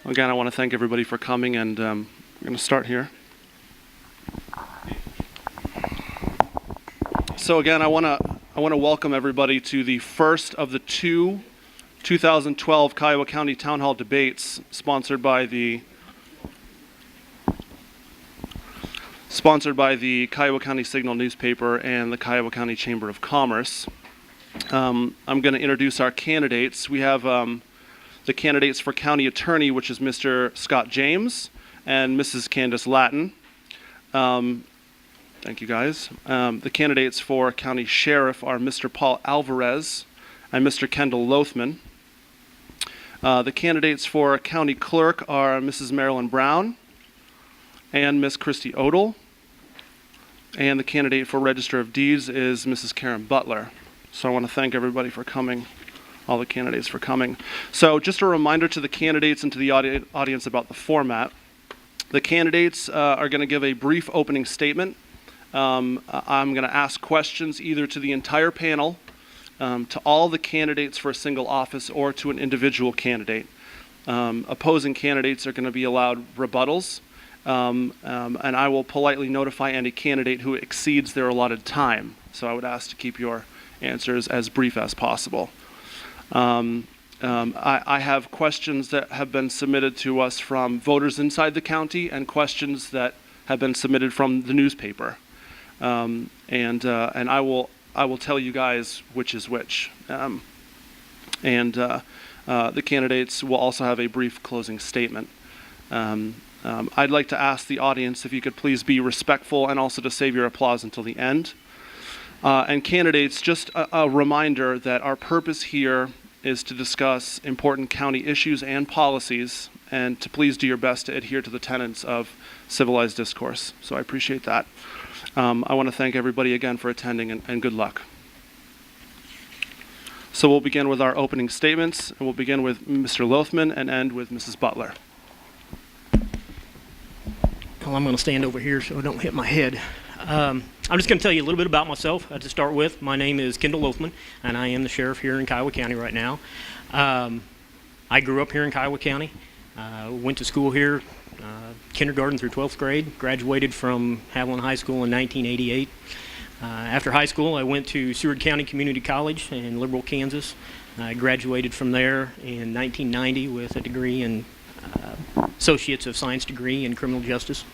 Again, I want to thank everybody for coming, and we're going to start here. So again, I want to welcome everybody to the first of the two 2012 Kiowa County Town Hall debates sponsored by the Kiowa County Signal newspaper and the Kiowa County Chamber of Commerce. I'm going to introduce our candidates. We have the candidates for County Attorney, which is Mr. Scott James and Mrs. Candace Lattin. Thank you, guys. The candidates for County Sheriff are Mr. Paul Alvarez and Mr. Kendall Lothman. The candidates for County Clerk are Mrs. Marilyn Brown and Miss Christy Odell. And the candidate for Register of Deeds is Mrs. Karen Butler. So I want to thank everybody for coming, all the candidates for coming. So just a reminder to the candidates and to the audience about the format. The candidates are going to give a brief opening statement. I'm going to ask questions either to the entire panel, to all the candidates for a single office, or to an individual candidate. Opposing candidates are going to be allowed rebuttals, and I will politely notify any candidate who exceeds their allotted time. So I would ask to keep your answers as brief as possible. I have questions that have been submitted to us from voters inside the county and questions that have been submitted from the newspaper. And I will tell you guys which is which. The candidates will also have a brief closing statement. I'd like to ask the audience if you could please be respectful and also to save your applause until the end. And candidates, just a reminder that our purpose here is to discuss important county issues and policies, and to please do your best to adhere to the tenets of civilized discourse. So I appreciate that. I want to thank everybody again for attending, and good luck. So we'll begin with our opening statements, and we'll begin with Mr. Lothman and end with Mrs. Butler. Well, I'm going to stand over here so I don't hit my head. I'm just going to tell you a little bit about myself to start with. My name is Kendall Lothman, and I am the sheriff here in Kiowa County right now. I grew up here in Kiowa County, went to school here, kindergarten through 12th grade, graduated from Haviland High School in 1988. After high school, I went to Seward County Community College in Liberal, Kansas. I graduated from there in 1990 with a degree in Associates of Science degree in Criminal Justice.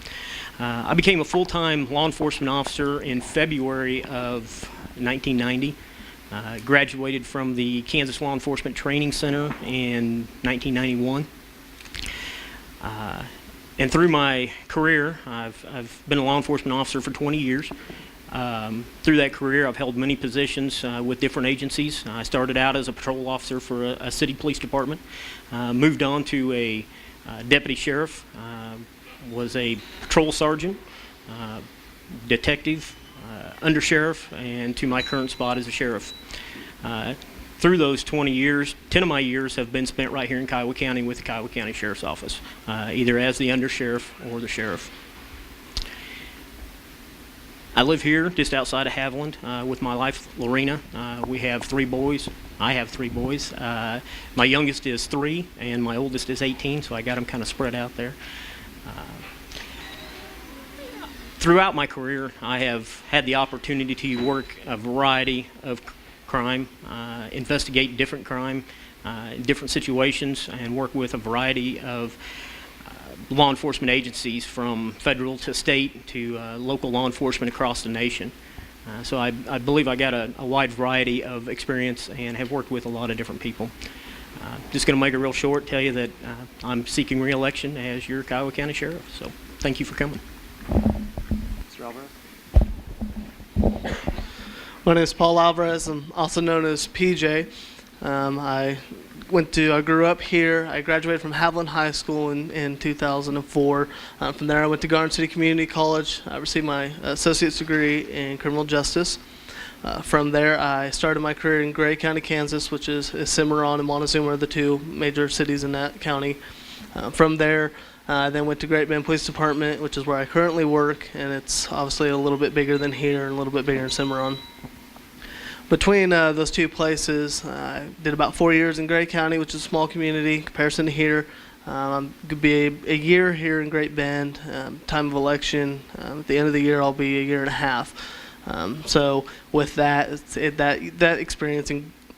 I became a full-time law enforcement officer in February of 1990. Graduated from the Kansas Law Enforcement Training Center in 1991. And through my career, I've been a law enforcement officer for 20 years. Through that career, I've held many positions with different agencies. I started out as a patrol officer for a city police department, moved on to a deputy sheriff, was a patrol sergeant, detective, undersheriff, and to my current spot as a sheriff. Through those 20 years, 10 of my years have been spent right here in Kiowa County with the Kiowa County Sheriff's Office, either as the undersheriff or the sheriff. I live here just outside of Haviland with my wife, Lorena. We have 3 boys. I have 3 boys. My youngest is 3 and my oldest is 18, so I got them kind of spread out there. Throughout my career, I have had the opportunity to work a variety of crime, investigate different crime, different situations, and work with a variety of law enforcement agencies from federal to state to local law enforcement across the nation. So I believe I got a wide variety of experience and have worked with a lot of different people. Just going to make it real short, tell you that I'm seeking re-election as your Kiowa County Sheriff. So thank you for coming. Mr. Alvarez? My name is Paul Alvarez. I'm also known as PJ. I grew up here. I graduated from Haviland High School in 2004. From there, I went to Garden City Community College. I received my associate's degree in criminal justice. From there, I started my career in Gray County, Kansas, which is Cimarron and Montezuma are the 2 major cities in that county. From there, I then went to Great Bend Police Department, which is where I currently work, and it's obviously a little bit bigger than here and a little bit bigger in Cimarron. Between those 2 places, I did about 4 years in Gray County, which is a small community in comparison to here. I'm going to be a year here in Great Bend. Time of election, at the end of the year, I'll be a year and a half. So with that, that experience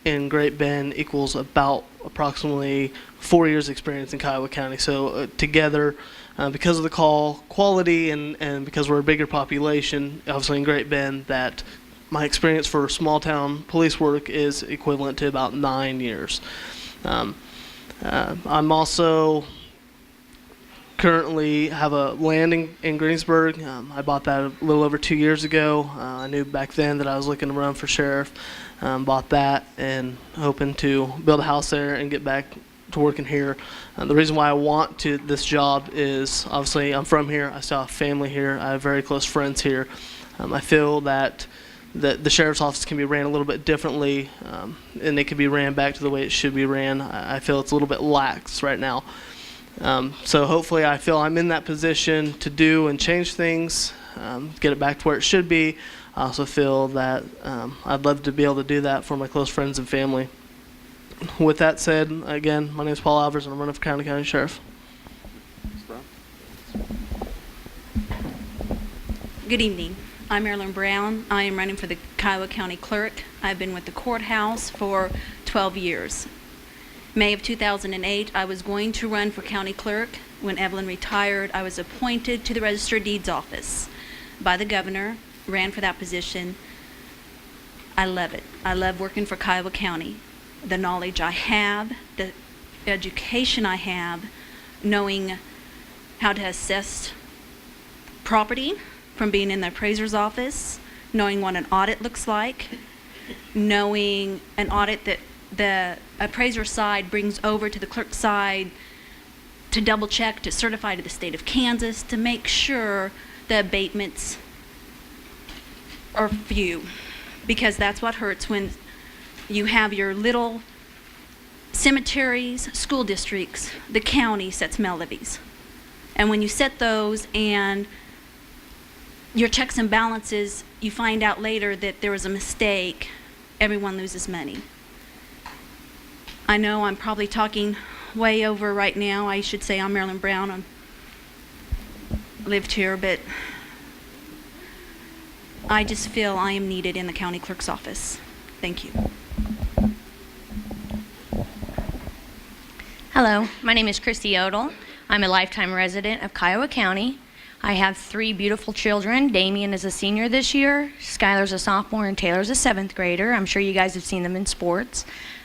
in Great Bend equals about approximately 4 years experience in Kiowa County. So together, because of the call quality and because we're a bigger population, obviously in Great Bend, that my experience for small town police work is equivalent to about 9 years. I'm also currently have a land in Greensburg. I bought that a little over 2 years ago. I knew back then that I was looking to run for sheriff. Bought that and hoping to build a house there and get back to working here. The reason why I want this job is obviously I'm from here. I still have family here. I have very close friends here. I feel that the sheriff's office can be ran a little bit differently, and it can be ran back to the way it should be ran. I feel it's a little bit lax right now. So hopefully I feel I'm in that position to do and change things, get it back to where it should be. I also feel that I'd love to be able to do that for my close friends and family. With that said, again, my name is Paul Alvarez, and I'm running for County Sheriff. Good evening. I'm Marilyn Brown. I am running for the Kiowa County Clerk. I've been with the courthouse for 12 years. May of 2008, I was going to run for County Clerk. When Evelyn retired, I was appointed to the Register of Deeds office by the governor, ran for that position. I love it. I love working for Kiowa County. The knowledge I have, the education I have, knowing how to assess property from being in the appraiser's office, knowing what an audit looks like, knowing an audit that the appraiser side brings over to the clerk side to double check, to certify to the state of Kansas, to make sure the abatements are few. Because that's what hurts when you have your little cemeteries, school districts, the county sets mill levies. And when you set those and your checks and balances, you find out later that there was a mistake, everyone loses money. I know I'm probably talking way over right now. I should say I'm Marilyn Brown. I lived here, but I just feel I am needed in the county clerk's office. Thank you. Hello, my name is Christy Odell. I'm a lifetime resident of Kiowa County. I have 3 beautiful children. Damien is a senior this year, Skylar's a sophomore, and Taylor's a 7th grader. I'm sure you guys have seen them in sports.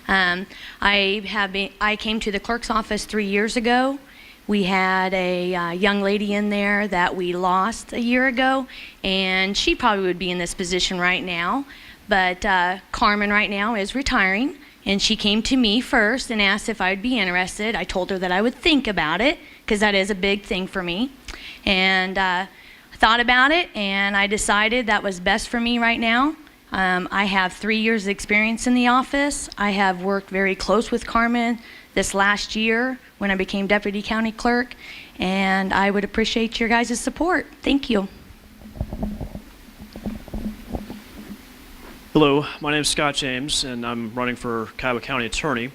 I came to the clerk's office 3 years ago. We had a young lady in there that we lost a year ago, and she probably would be in this position right now. But Carmen right now is retiring, and she came to me first and asked if I would be interested. I told her that I would think about it, because that is a big thing for me. And I thought about it, and I decided that was best for me right now. I have 3 years experience in the office. I have worked very close with Carmen this last year when I became Deputy County Clerk, and I would appreciate your guys' support. Thank you. Hello, my name is Scott James, and I'm running for Kiowa County Attorney.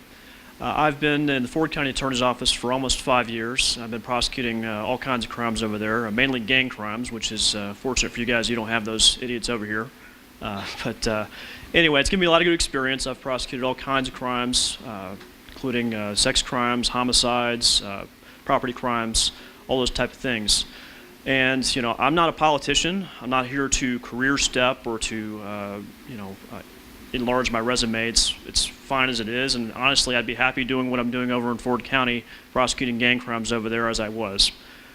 I've been in the Ford County Attorney's Office for almost 5 years. I've been prosecuting all kinds of crimes over there, mainly gang crimes, which is fortunate for you guys. You don't have those idiots over here. Anyway, it's given me a lot of good experience. I've prosecuted all kinds of crimes, including sex crimes, homicides, property crimes, all those type of things. And, you know, I'm not a politician. I'm not here to career step or to, enlarge my resume. It's fine as it is, and honestly, I'd be happy doing what I'm doing over in Ford County, prosecuting gang crimes over there as I was.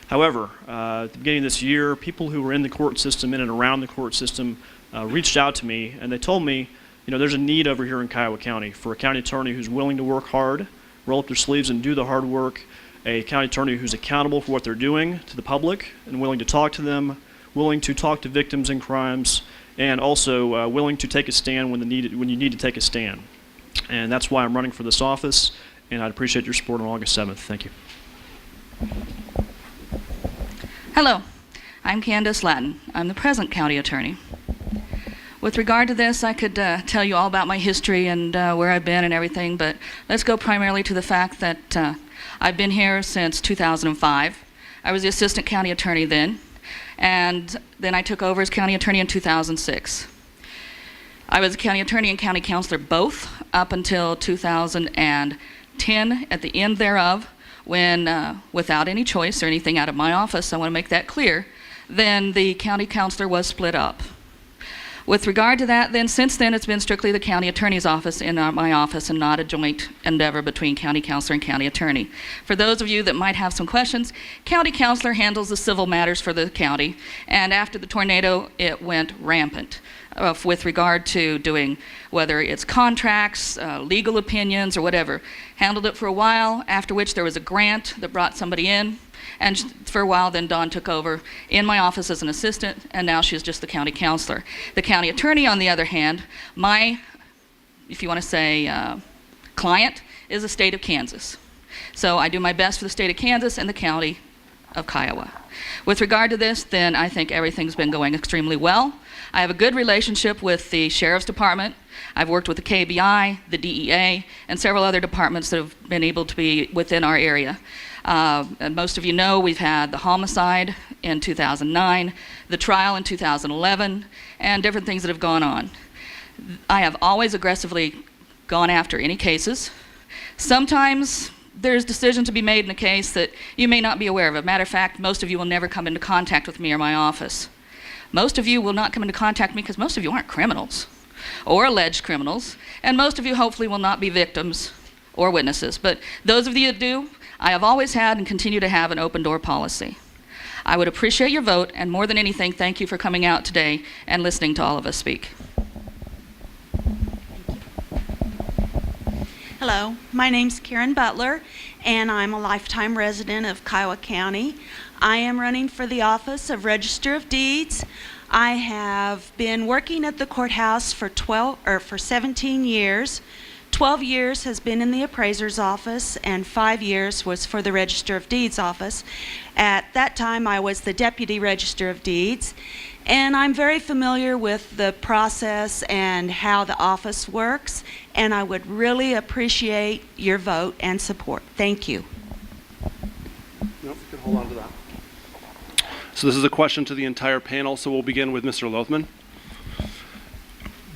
However, at the beginning of this year, people who were in the court system, in and around the court system, reached out to me, and they told me, you know, there's a need over here in Kiowa County for a county attorney who's willing to work hard, roll up their sleeves and do the hard work, a county attorney who's accountable for what they're doing to the public and willing to talk to them, willing to talk to victims in crimes, and also willing to take a stand when you need to take a stand. And that's why I'm running for this office, and I'd appreciate your support on August 7th. Thank you. Hello, I'm Candace Lattin. I'm the present county attorney. With regard to this, I could tell you all about my history and where I've been and everything, but let's go primarily to the fact that I've been here since 2005. I was the assistant county attorney then, and then I took over as county attorney in 2006. I was a county attorney and county counselor both up until 2010. At the end thereof, when without any choice or anything out of my office, I want to make that clear, then the county counselor was split up. With regard to that, then since then it's been strictly the county attorney's office in my office and not a joint endeavor between county counselor and county attorney. For those of you that might have some questions, county counselor handles the civil matters for the county, and after the tornado it went rampant with regard to doing whether it's contracts, legal opinions, or whatever. Handled it for a while, after which there was a grant that brought somebody in. And for a while, then Dawn took over in my office as an assistant, and now she's just the county counselor. The county attorney, on the other hand, my, if you want to say, client, is the state of Kansas. So I do my best for the state of Kansas and the county of Kiowa. With regard to this, then I think everything's been going extremely well. I have a good relationship with the Sheriff's Department. I've worked with the KBI, the DEA, and several other departments that have been able to be within our area. And most of you know we've had the homicide in 2009, the trial in 2011, and different things that have gone on. I have always aggressively gone after any cases. Sometimes there's decisions to be made in a case that you may not be aware of. As a matter of fact, most of you will never come into contact with me or my office. Most of you will not come into contact with me because most of you aren't criminals or alleged criminals, and most of you hopefully will not be victims or witnesses. But those of you that do, I have always had and continue to have an open door policy. I would appreciate your vote, and more than anything, thank you for coming out today and listening to all of us speak. Hello, my name's Karen Butler, and I'm a lifetime resident of Kiowa County. I am running for the office of Register of Deeds. I have been working at the courthouse for 17 years. 12 years has been in the appraiser's office, and 5 years was for the Register of Deeds office. At that time, I was the Deputy Register of Deeds, and I'm very familiar with the process and how the office works, and I would really appreciate your vote and support. Thank you. Nope, you can hold on to that. So this is a question to the entire panel, so we'll begin with Mr. Lothman.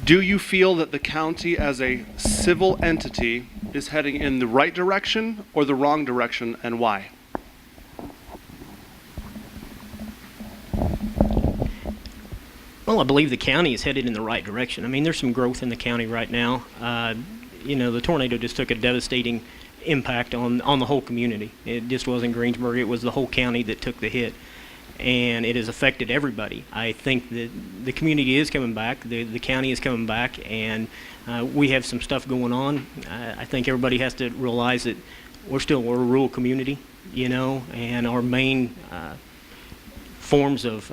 Do you feel that the county as a civil entity is heading in the right direction or the wrong direction, and why? Well, I believe the county is headed in the right direction. I mean, there's some growth in the county right now. You know, the tornado just took a devastating impact on the whole community. It just wasn't Greensburg, it was the whole county that took the hit. And it has affected everybody. I think that the community is coming back, the county is coming back, and we have some stuff going on. I think everybody has to realize that we're a rural community, you know, and our main forms of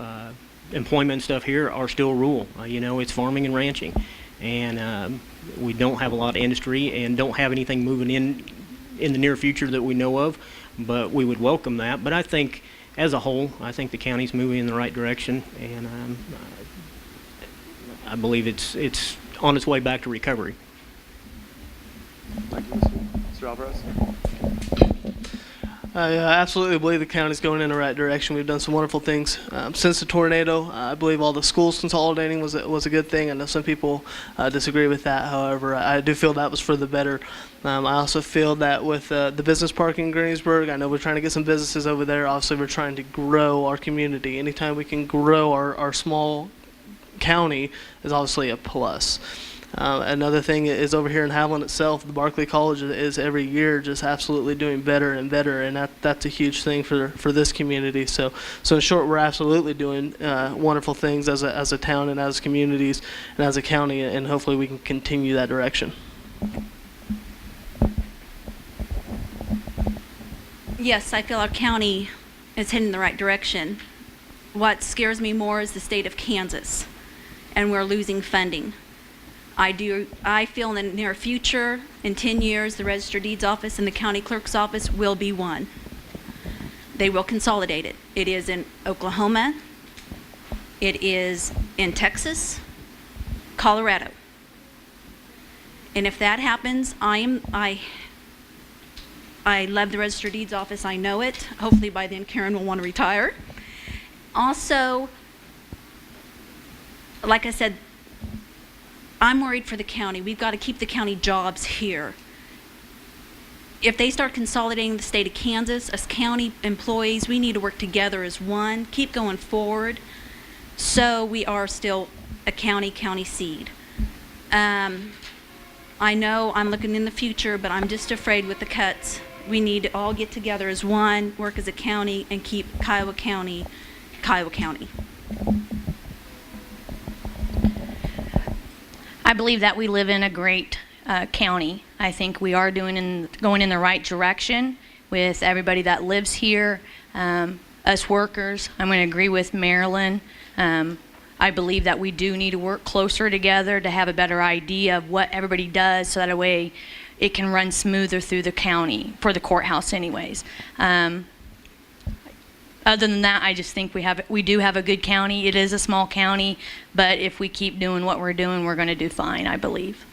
employment stuff here are still rural. You know, it's farming and ranching, and we don't have a lot of industry and don't have anything moving in the near future that we know of, but we would welcome that. But I think as a whole, I think the county's moving in the right direction, and I believe it's on its way back to recovery. Thank you, Mr. Alvarez. I absolutely believe the county's going in the right direction. We've done some wonderful things since the tornado. I believe all the schools consolidating was a good thing. I know some people disagree with that. However, I do feel that was for the better. I also feel that with the business park in Greensburg, I know we're trying to get some businesses over there. Obviously, we're trying to grow our community. Anytime we can grow our small county is obviously a plus. Another thing is over here in Haviland itself, the Barclay College is every year just absolutely doing better and better, and that's a huge thing for this community. So in short, we're absolutely doing wonderful things as a town and as communities and as a county, and hopefully we can continue that direction. Yes, I feel our county is heading in the right direction. What scares me more is the state of Kansas, and we're losing funding. I feel in the near future, in 10 years, the Register of Deeds office and the county clerk's office will be one. They will consolidate it. It is in Oklahoma. It is in Texas, Colorado. And if that happens, I I love the Register of Deeds office. I know it. Hopefully by then Karen will want to retire. Also, like I said, I'm worried for the county. We've got to keep the county jobs here. If they start consolidating the state of Kansas, as county employees, we need to work together as one, keep going forward, so we are still a county seat. I know I'm looking in the future, but I'm just afraid with the cuts. We need to all get together as one, work as a county, and keep Kiowa County, Kiowa County. I believe that we live in a great county. I think we are going in the right direction with everybody that lives here, us workers. I'm going to agree with Marilyn. I believe that we do need to work closer together to have a better idea of what everybody does, so that way it can run smoother through the county, for the courthouse anyways. Other than that, I just think we do have a good county. It is a small county, but if we keep doing what we're doing, we're going to do fine, I believe.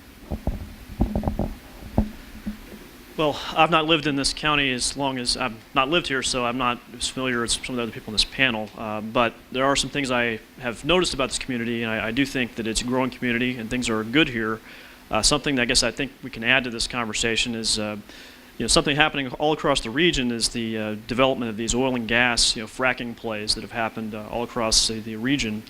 Well, I've not lived in this county as long as I've not lived here, so I'm not as familiar as some of the other people in this panel. But there are some things I have noticed about this community, and I do think that it's a growing community and things are good here. Something that I think we can add to this conversation is something happening all across the region is the development of these oil and gas fracking plays that have happened all across the region.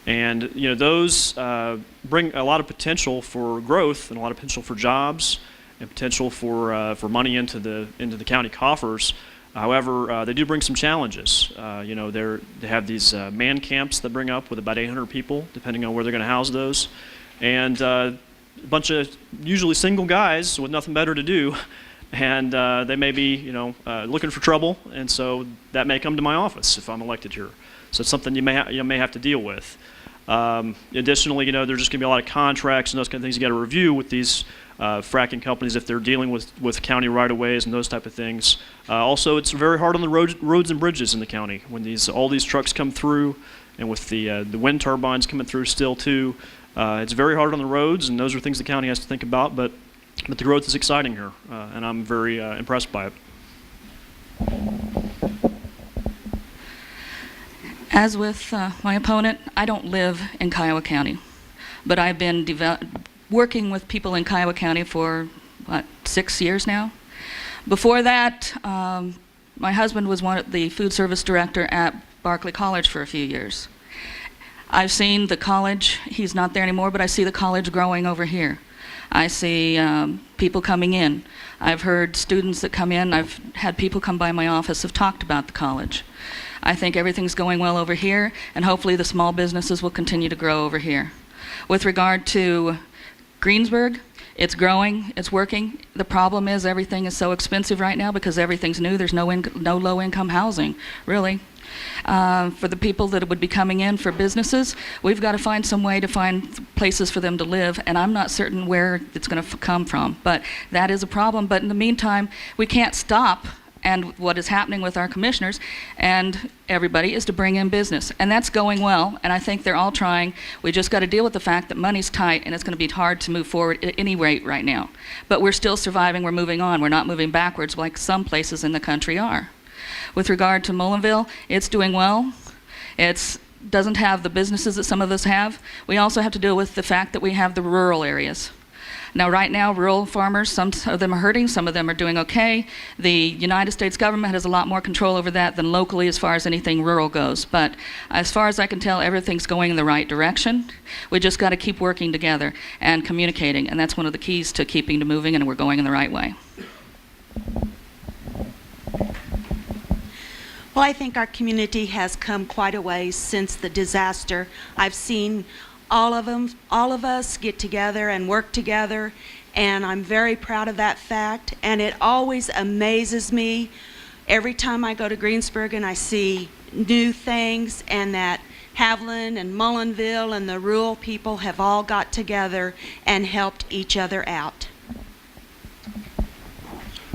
And those bring a lot of potential for growth and a lot of potential for jobs and potential for money into the county coffers. However, they do bring some challenges. They have these man camps that bring up with about 800 people, depending on where they're going to house those, and a bunch of usually single guys with nothing better to do, and they may be looking for trouble, and so that may come to my office if I'm elected here. So it's something you may have to deal with. Additionally, there's just going to be a lot of contracts and those kind of things you got to review with these fracking companies if they're dealing with county right-of-ways and those type of things. Also, it's very hard on the roads and bridges in the county when all these trucks come through, and with the wind turbines coming through still too. It's very hard on the roads, and those are things the county has to think about. But the growth is exciting here, and I'm very impressed by it. As with my opponent, I don't live in Kiowa County, but I've been working with people in Kiowa County for, 6 years now. Before that, my husband was the food service director at Barclay College for a few years. I've seen the college, he's not there anymore, but I see the college growing over here. I see people coming in. I've heard students that come in, I've had people come by my office have talked about the college. I think everything's going well over here, and hopefully the small businesses will continue to grow over here. With regard to Greensburg, it's growing, it's working. The problem is everything is so expensive right now because everything's new. There's no low-income housing, really. For the people that would be coming in for businesses, we've got to find some way to find places for them to live, and I'm not certain where it's going to come from. But that is a problem. But in the meantime, we can't stop. And what is happening with our commissioners and everybody is to bring in business. And that's going well, and I think they're all trying. We just got to deal with the fact that money's tight and it's going to be hard to move forward at any rate right now. But we're still surviving, we're moving on. We're not moving backwards like some places in the country are. With regard to Mullinville, it's doing well. It doesn't have the businesses that some of us have. We also have to deal with the fact that we have the rural areas. Now, right now, rural farmers, some of them are hurting, some of them are doing okay. The United States government has a lot more control over that than locally as far as anything rural goes. But as far as I can tell, everything's going in the right direction. We just got to keep working together and communicating, and that's one of the keys to keeping to moving, and we're going in the right way. Well, I think our community has come quite a ways since the disaster. I've seen all of us get together and work together, and I'm very proud of that fact. And it always amazes me every time I go to Greensburg and I see new things, and that Haviland and Mullinville and the rural people have all got together and helped each other out.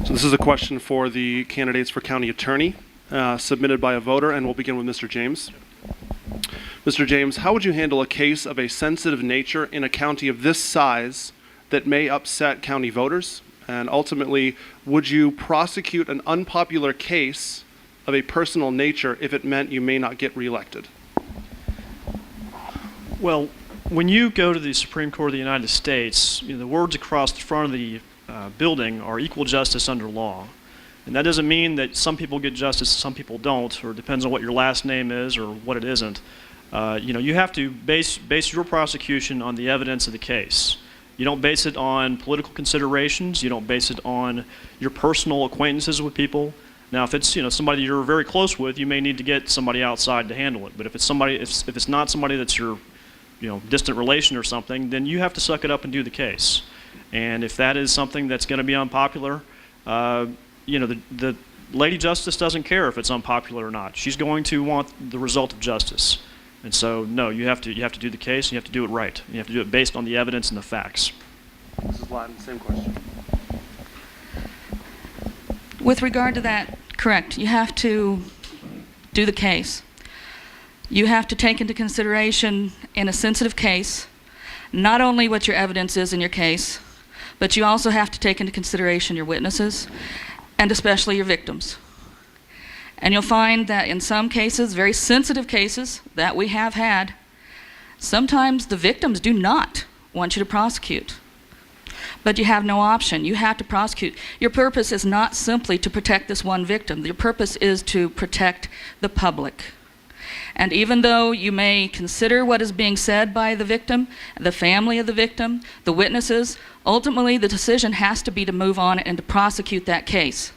So this is a question for the candidates for county attorney, submitted by a voter, and we'll begin with Mr. James. Mr. James, how would you handle a case of a sensitive nature in a county of this size that may upset county voters? And ultimately, would you prosecute an unpopular case of a personal nature if it meant you may not get reelected? Well, when you go to the Supreme Court of the United States, the words across the front of the building are equal justice under law. And that doesn't mean that some people get justice, some people don't, or it depends on what your last name is or what it isn't. You have to base your prosecution on the evidence of the case. You don't base it on political considerations. You don't base it on your personal acquaintances with people. Now, if it's somebody you're very close with, you may need to get somebody outside to handle it. But if it's not somebody that's your distant relation or something, then you have to suck it up and do the case. And if that is something that's going to be unpopular, the Lady Justice doesn't care if it's unpopular or not. She's going to want the result of justice. And so, no, you have to do the case, and you have to do it right. You have to do it based on the evidence and the facts. Mrs. Blatton, same question. With regard to that, correct. You have to do the case. You have to take into consideration in a sensitive case not only what your evidence is in your case, but you also have to take into consideration your witnesses and especially your victims. And you'll find that in some cases, very sensitive cases that we have had, sometimes the victims do not want you to prosecute. But you have no option. You have to prosecute. Your purpose is not simply to protect this one victim. Your purpose is to protect the public. And even though you may consider what is being said by the victim, the family of the victim, the witnesses, ultimately the decision has to be to move on and to prosecute that case.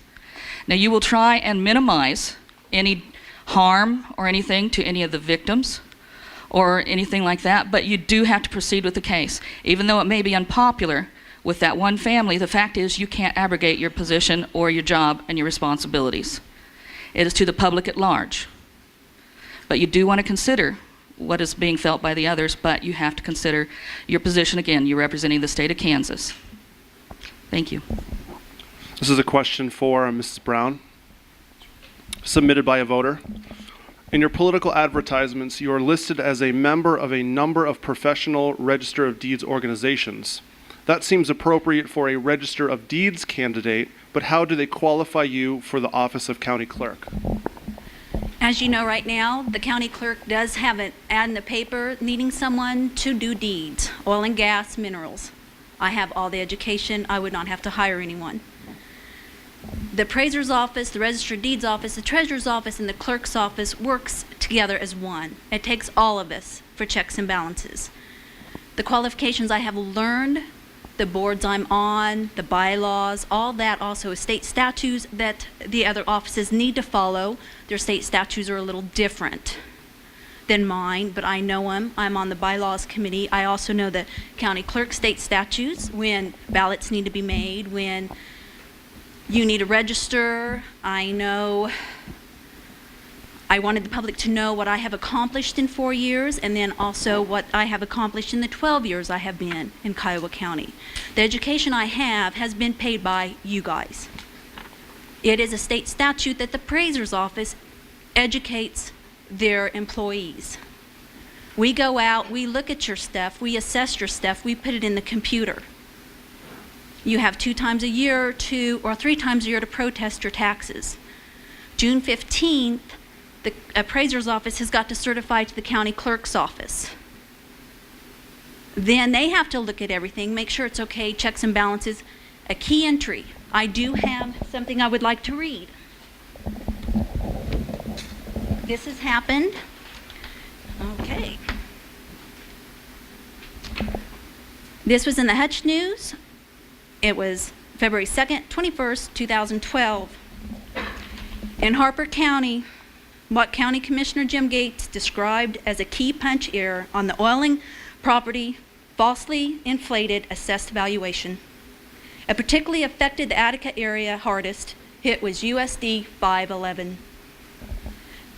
Now, you will try and minimize any harm or anything to any of the victims or anything like that, but you do have to proceed with the case. Even though it may be unpopular with that one family, the fact is you can't abrogate your position or your job and your responsibilities. It is to the public at large. But you do want to consider what is being felt by the others, but you have to consider your position. Again, you're representing the state of Kansas. Thank you. This is a question for Mrs. Brown, submitted by a voter. In your political advertisements, you are listed as a member of a number of professional Register of Deeds organizations. That seems appropriate for a Register of Deeds candidate, but how do they qualify you for the office of county clerk? As you know right now, the county clerk does have an ad in the paper needing someone to do deeds, oil and gas, minerals. I have all the education. I would not have to hire anyone. The appraiser's office, the register of deeds office, the treasurer's office, and the clerk's office works together as one. It takes all of us for checks and balances. The qualifications I have learned, the boards I'm on, the bylaws, all that also is state statutes that the other offices need to follow. Their state statutes are a little different than mine, but I know them. I'm on the bylaws committee. I also know the county clerk state statutes, when ballots need to be made, when you need to register. I know I wanted the public to know what I have accomplished in 4 years, and then also what I have accomplished in the 12 years I have been in Kiowa County. The education I have has been paid by you guys. It is a state statute that the appraiser's office educates their employees. We go out, we look at your stuff, we assess your stuff, we put it in the computer. You have 2 times a year or 3 times a year to protest your taxes. June 15th, the appraiser's office has got to certify to the county clerk's office. Then they have to look at everything, make sure it's okay, checks and balances. A key entry. I do have something I would like to read. This has happened. Okay. This was in the Hutch News. It was February 2nd, 21st, 2012. In Harper County, what County Commissioner Jim Gates described as a key punch error on the oiling property falsely inflated assessed valuation. It particularly affected the Attica area hardest. It was USD 511.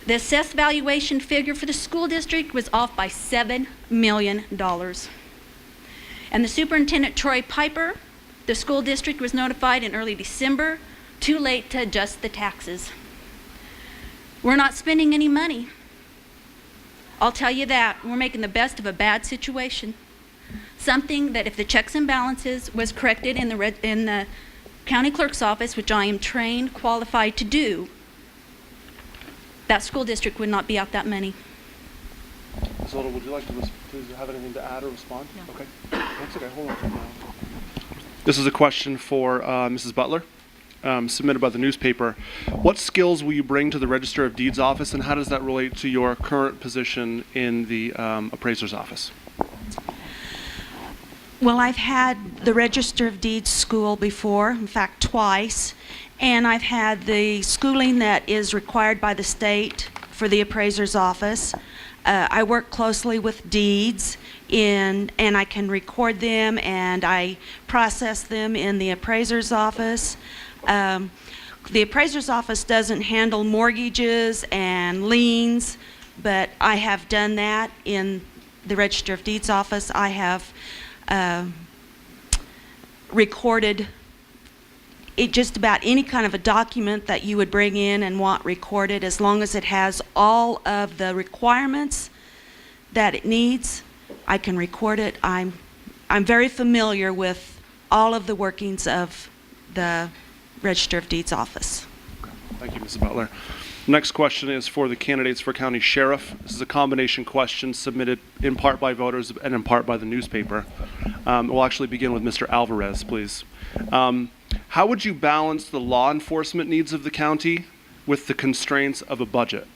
The assessed valuation figure for the school district was off by $7 million. And the superintendent, Troy Piper, the school district was notified in early December, too late to adjust the taxes. We're not spending any money. I'll tell you that. We're making the best of a bad situation. Something that if the checks and balances was corrected in the county clerk's office, which I am trained, qualified to do, that school district would not be out that money. Ms. Odell, would you like to please have anything to add or respond? No. Okay. That's okay. Hold on. This is a question for Mrs. Butler, submitted by the newspaper. What skills will you bring to the Register of Deeds office, and how does that relate to your current position in the appraiser's office? Well, I've had the Register of Deeds school before, in fact, twice, and I've had the schooling that is required by the state for the appraiser's office. I work closely with deeds, and I can record them, and I process them in the appraiser's office. The appraiser's office doesn't handle mortgages and liens, but I have done that in the Register of Deeds office. I have recorded just about any kind of a document that you would bring in and want recorded, as long as it has all of the requirements that it needs. I can record it. I'm very familiar with all of the workings of the Register of Deeds office. Okay. Thank you, Mrs. Butler. Next question is for the candidates for county sheriff. This is a combination question submitted in part by voters and in part by the newspaper. We'll actually begin with Mr. Alvarez, please. How would you balance the law enforcement needs of the county with the constraints of a budget?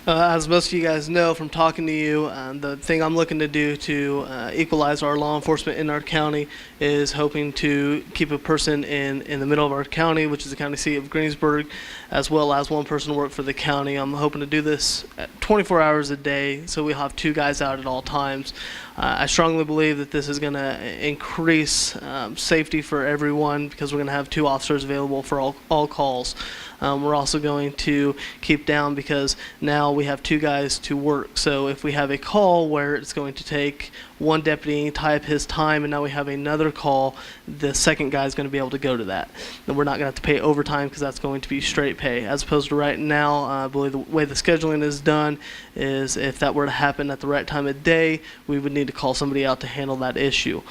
As most of you guys know from talking to you, the thing I'm looking to do to equalize our law enforcement in our county is hoping to keep a person in the middle of our county, which is the county seat of Greensburg, as well as one person to work for the county. I'm hoping to do this 24 hours a day, so we'll have 2 guys out at all times. I strongly believe that this is going to increase safety for everyone, because we're going to have 2 officers available for all calls. We're also going to keep down, because now we have 2 guys to work. So if we have a call where it's going to take one deputy tie up his time, and now we have another call, the second guy is going to be able to go to that. And we're not going to have to pay overtime, because that's going to be straight pay. As opposed to right now, I believe the way the scheduling is done is if that were to happen at the right time of day, we would need to call somebody out to handle that issue.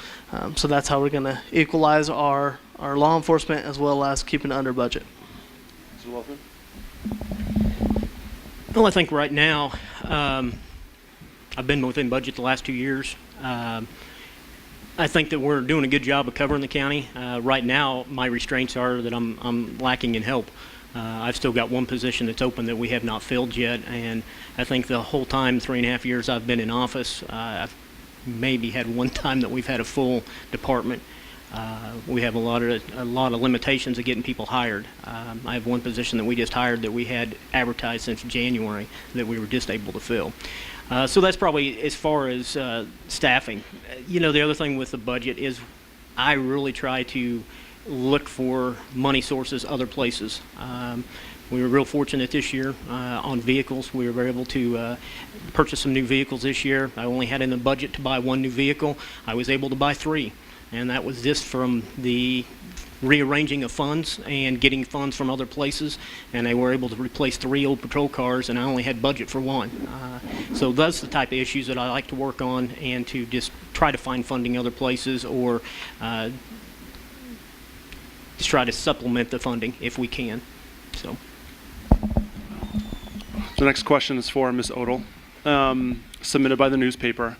So that's how we're going to equalize our law enforcement, as well as keeping it under budget. Mr. Wolfman? Well, I think right now, I've been within budget the last 2 years. I think that we're doing a good job of covering the county. Right now, my restraints are that I'm lacking in help. I've still got one position that's open that we have not filled yet, and I think the whole time, 3.5 years I've been in office, I've maybe had one time that we've had a full department. We have a lot of limitations of getting people hired. I have one position that we just hired that we had advertised since January that we were just able to fill. So that's probably as far as staffing. You know, the other thing with the budget is I really try to look for money sources other places. We were real fortunate this year on vehicles. We were able to purchase some new vehicles this year. I only had in the budget to buy 1 new vehicle. I was able to buy 3. And that was just from the rearranging of funds and getting funds from other places. And they were able to replace 3 old patrol cars, and I only had budget for 1. So that's the type of issues that I like to work on, and to just try to find funding other places, or just try to supplement the funding if we can. So. The next question is for Ms. Odell, submitted by the newspaper.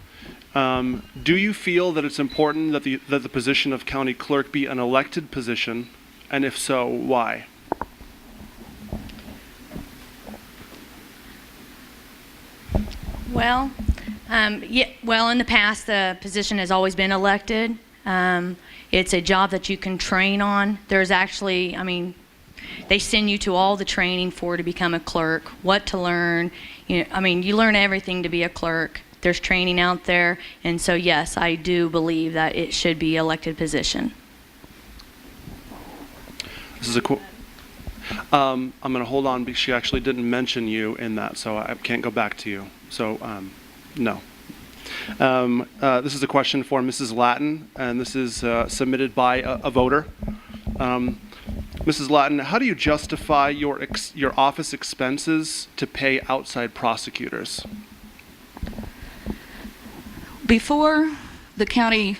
Do you feel that it's important that the position of county clerk be an elected position, and if so, why? Well, in the past, the position has always been elected. It's a job that you can train on. There's actually, they send you to all the training to become a clerk, what to learn. You learn everything to be a clerk. There's training out there, and so yes, I do believe that it should be an elected position. This is a I'm going to hold on because she actually didn't mention you in that, so I can't go back to you. So, no. This is a question for Mrs. Lattin, and this is submitted by a voter. Mrs. Lattin, how do you justify your office expenses to pay outside prosecutors? Before the county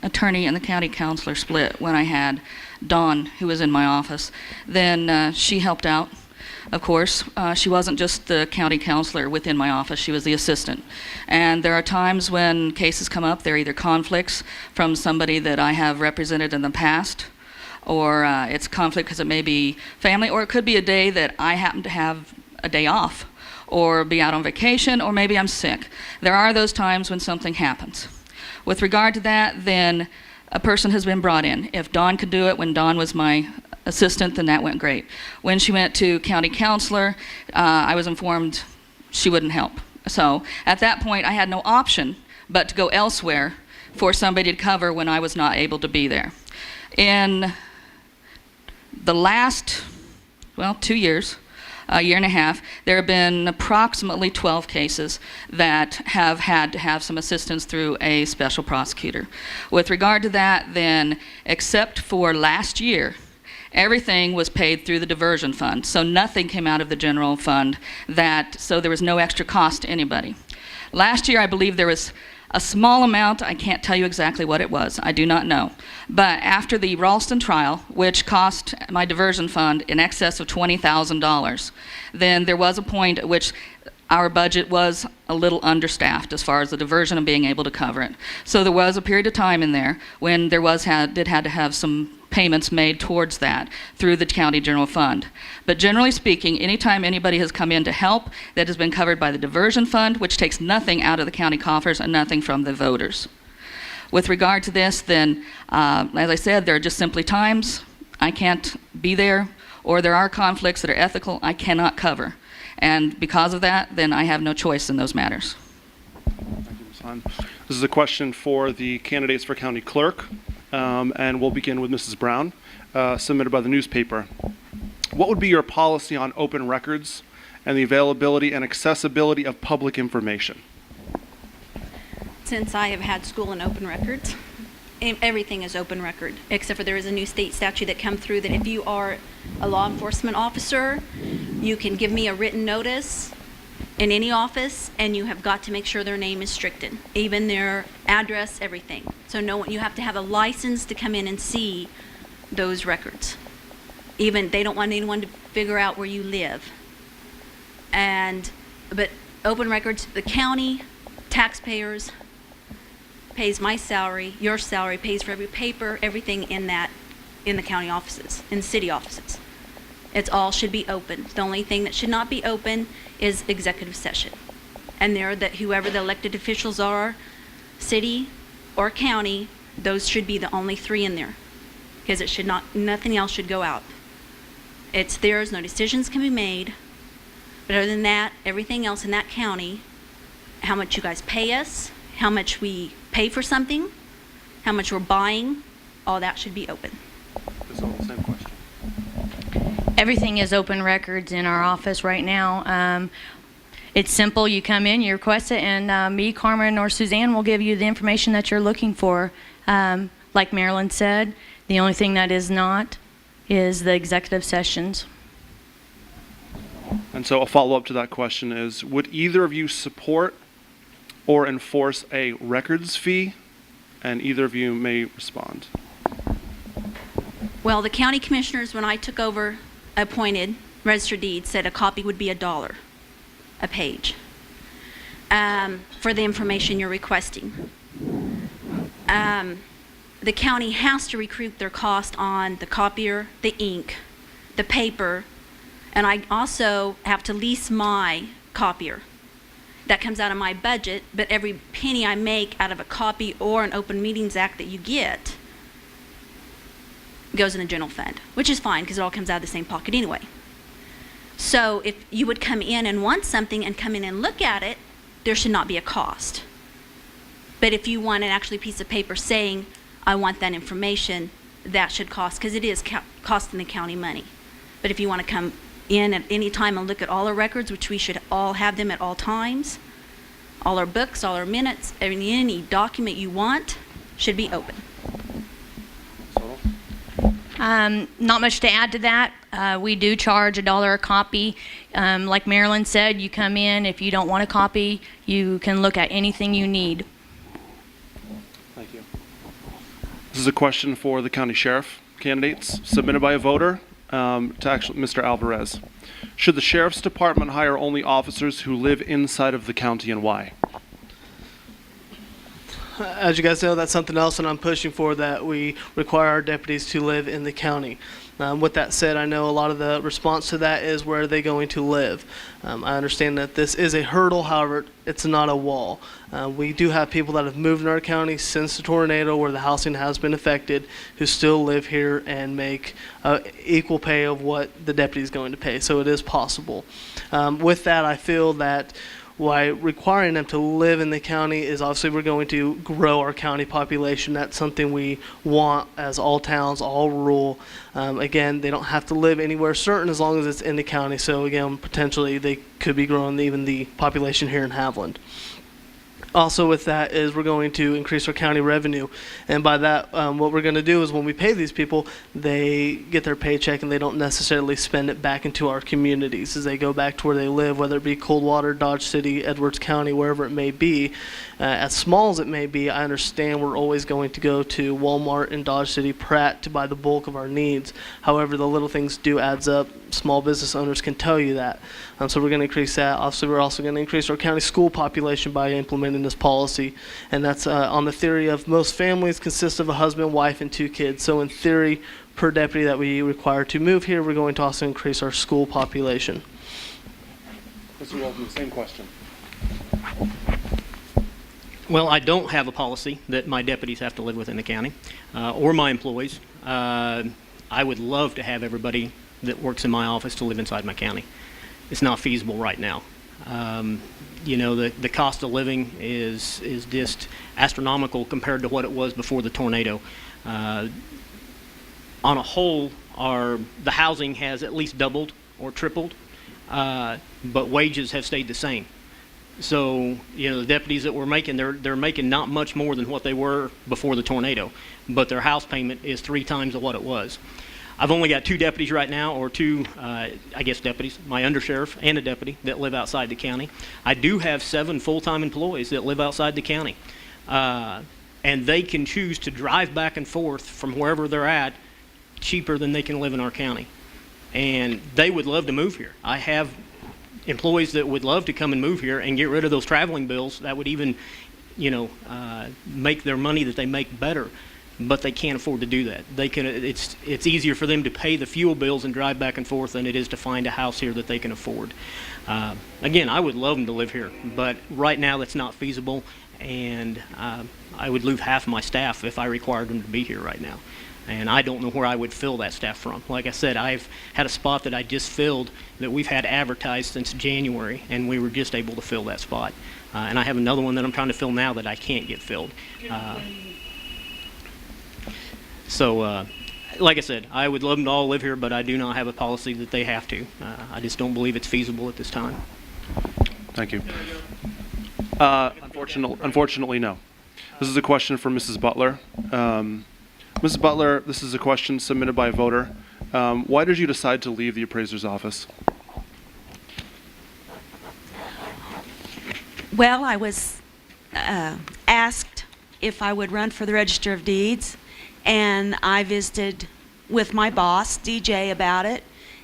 attorney and the county counselor split when I had Dawn, who was in my office. Then she helped out, of course. She wasn't just the county counselor within my office, she was the assistant. And there are times when cases come up, they're either conflicts from somebody that I have represented in the past, or it's conflict because it may be family, or it could be a day that I happen to have a day off, or be out on vacation, or maybe I'm sick. There are those times when something happens. With regard to that, then a person has been brought in. If Dawn could do it when Dawn was my assistant, then that went great. When she went to county counselor, I was informed she wouldn't help. So at that point, I had no option but to go elsewhere for somebody to cover when I was not able to be there. In the last, 2 years, a year and a half, there have been approximately 12 cases that have had to have some assistance through a special prosecutor. With regard to that, then, except for last year, everything was paid through the diversion fund, so nothing came out of the general fund, so there was no extra cost to anybody. Last year, I believe there was a small amount, I can't tell you exactly what it was, I do not know. But after the Ralston trial, which cost my diversion fund in excess of $20,000, then there was a point at which our budget was a little understaffed as far as the diversion and being able to cover it. So there was a period of time in there when there had to have some payments made towards that through the county general fund. But generally speaking, anytime anybody has come in to help, that has been covered by the diversion fund, which takes nothing out of the county coffers and nothing from the voters. With regard to this, then, as I said, there are just simply times I can't be there, or there are conflicts that are ethical I cannot cover. And because of that, then I have no choice in those matters. Thank you, Ms. Hahn. This is a question for the candidates for county clerk, and we'll begin with Mrs. Brown, submitted by the newspaper. What would be your policy on open records and the availability and accessibility of public information? Since I have had school in open records, everything is open record, except for there is a new state statute that come through that if you are a law enforcement officer, you can give me a written notice in any office, and you have got to make sure their name is stricted, even their address, everything. So you have to have a license to come in and see those records. Even they don't want anyone to figure out where you live. But open records, the county, taxpayers, pays my salary, your salary, pays for every paper, everything in the county offices, in city offices. It all should be open. The only thing that should not be open is executive session. And whoever the elected officials are, city or county, those should be the only three in there. Because nothing else should go out. It's theirs, no decisions can be made. But other than that, everything else in that county, how much you guys pay us, how much we pay for something, how much we're buying, all that should be open. It's all the same question. Everything is open records in our office right now. It's simple. You come in, you request it, and me, Carmen, or Suzanne will give you the information that you're looking for. Like Marilyn said, the only thing that is not is the executive sessions. And so a follow-up to that question is, would either of you support or enforce a records fee? And either of you may respond. Well, the county commissioners, when I took over, appointed registered deeds, said a copy would be $1 a page for the information you're requesting. The county has to recoup their cost on the copier, the ink, the paper, and I also have to lease my copier. That comes out of my budget, but every penny I make out of a copy or an Open Meetings Act that you get goes in the general fund, which is fine because it all comes out of the same pocket anyway. So if you would come in and want something and come in and look at it, there should not be a cost. But if you want an actually piece of paper saying, I want that information, that should cost, because it is costing the county money. But if you want to come in at any time and look at all our records, which we should all have them at all times, all our books, all our minutes, any document you want should be open. Not much to add to that. We do charge $1 a copy. Like Marilyn said, you come in, if you don't want a copy, you can look at anything you need. Thank you. This is a question for the county sheriff candidates, submitted by a voter to actually Mr. Alvarez. Should the sheriff's department hire only officers who live inside of the county, and why? As you guys know, that's something else that I'm pushing for, that we require our deputies to live in the county. With that said, I know a lot of the response to that is, where are they going to live? I understand that this is a hurdle, however, it's not a wall. We do have people that have moved in our county since the tornado, where the housing has been affected, who still live here and make equal pay of what the deputy is going to pay, so it is possible. With that, I feel that why requiring them to live in the county is, obviously we're going to grow our county population. That's something we want, as all towns, all rural. Again, they don't have to live anywhere certain as long as it's in the county. So again, potentially they could be growing even the population here in Haviland. Also with that is, we're going to increase our county revenue, and by that what we're going to do is, when we pay these people, they get their paycheck and they don't necessarily spend it back into our communities as they go back to where they live, whether it be Coldwater, Dodge City, Edwards County, wherever it may be. As small as it may be, I understand we're always going to go to Walmart and Dodge City, Pratt, to buy the bulk of our needs. However, the little things do adds up. Small business owners can tell you that. So we're going to increase that. Obviously, we're also going to increase our county school population by implementing this policy, and that's on the theory of most families consist of a husband, wife, and 2 kids. So in theory, per deputy that we require to move here, we're going to also increase our school population. Mr. Walton, same question. Well, I don't have a policy that my deputies have to live within the county, or my employees. I would love to have everybody that works in my office to live inside my county. It's not feasible right now. You know, the cost of living is just astronomical compared to what it was before the tornado. On a whole, the housing has at least doubled or tripled, but wages have stayed the same. So, you know, the deputies that we're making, they're making not much more than what they were before the tornado, but their house payment is 3 times of what it was. I've only got 2 deputies right now, or 2, I guess, deputies, my undersheriff and a deputy that live outside the county. I do have 7 full-time employees that live outside the county, and they can choose to drive back and forth from wherever they're at cheaper than they can live in our county. And they would love to move here. I have employees that would love to come and move here and get rid of those traveling bills. That would even, you know, make their money that they make better. But they can't afford to do that. They can. It's easier for them to pay the fuel bills and drive back and forth than it is to find a house here that they can afford. Again, I would love them to live here, but right now that's not feasible, and I would lose half of my staff if I required them to be here right now. And I don't know where I would fill that staff from. Like I said, I've had a spot that I just filled that we've had advertised since January, and we were just able to fill that spot. And I have another one that I'm trying to fill now that I can't get filled. So, like I said, I would love them to all live here, but I do not have a policy that they have to. I just don't believe it's feasible at this time. Thank you. Unfortunately, no. This is a question for Mrs. Butler. Mrs. Butler, this is a question submitted by a voter. Why did you decide to leave the appraiser's office? Well, I was asked if I would run for the Register of Deeds, and I visited with my boss, DJ, about it,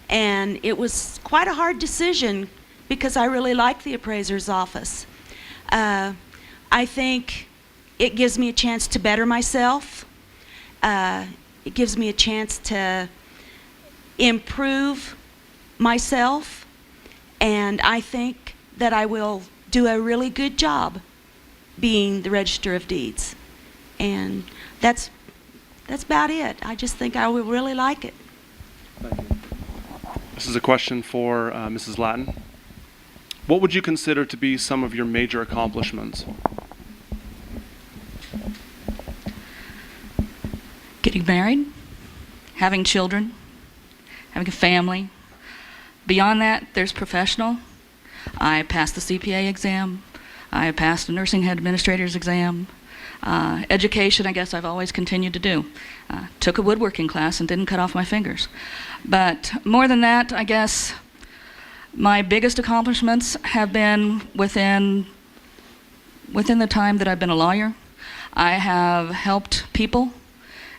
and it was quite a hard decision because I really like the appraiser's office. I think it gives me a chance to better myself. It gives me a chance to improve myself, and I think that I will do a really good job being the Register of Deeds. And that's about it. I just think I will really like it. Thank you. This is a question for Mrs. Lattin. What would you consider to be some of your major accomplishments? Getting married, having children, having a family. Beyond that, there's professional. I passed the CPA exam. I passed the nursing head administrator's exam. Education, I guess I've always continued to do. Took a woodworking class and didn't cut off my fingers. But more than that, I guess my biggest accomplishments have been within the time that I've been a lawyer. I have helped people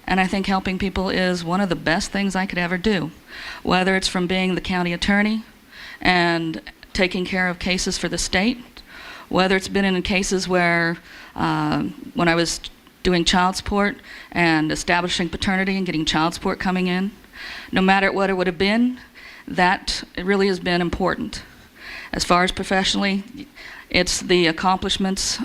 And I think helping people is one of the best things I could ever do, whether it's from being the county attorney and taking care of cases for the state, whether it's been in cases where when I was doing child support and establishing paternity and getting child support coming in, no matter what it would have been, that it really has been important. As far as professionally, it's the accomplishments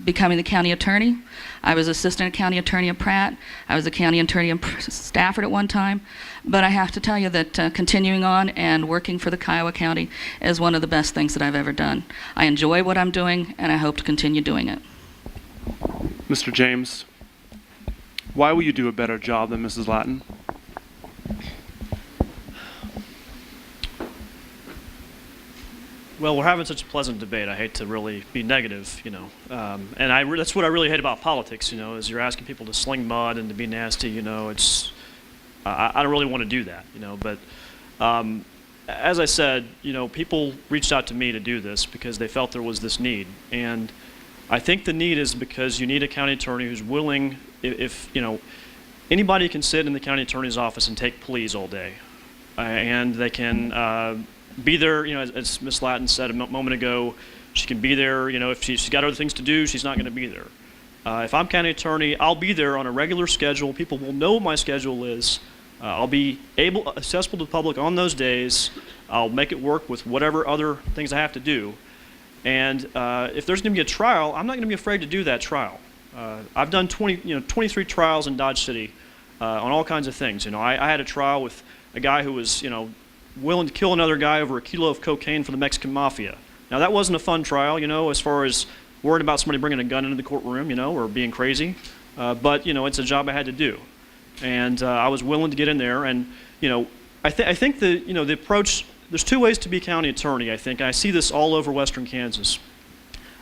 becoming the county attorney. I was assistant county attorney at Pratt. I was a county attorney in Stafford at one time. But I have to tell you that continuing on and working for the Kiowa County is one of the best things that I've ever done. I enjoy what I'm doing, and I hope to continue doing it. Mr. James, why will you do a better job than Mrs. Latin? Well, we're having such a pleasant debate. I hate to really be negative, and that's what I really hate about politics, is you're asking people to sling mud and to be nasty, it's, I don't really want to do that, but as I said, people reached out to me to do this because they felt there was this need, and I think the need is because you need a county attorney who's willing, if anybody can sit in the county attorney's office and take pleas all day, and they can be there, as Ms. Latin said a moment ago, she can be there, if she's got other things to do, she's not going to be there. If I'm county attorney, I'll be there on a regular schedule. People will know what my schedule is. I'll be accessible to the public on those days. I'll make it work with whatever other things I have to do. And if there's going to be a trial, I'm not going to be afraid to do that trial. I've done 23 trials in Dodge City on all kinds of things. I had a trial with a guy who was, willing to kill another guy over a kilo of cocaine for the Mexican mafia. Now that wasn't a fun trial, as far as worrying about somebody bringing a gun into the courtroom, or being crazy. But it's a job I had to do, and I was willing to get in there. And I think the approach. There's two ways to be county attorney. I think I see this all over Western Kansas.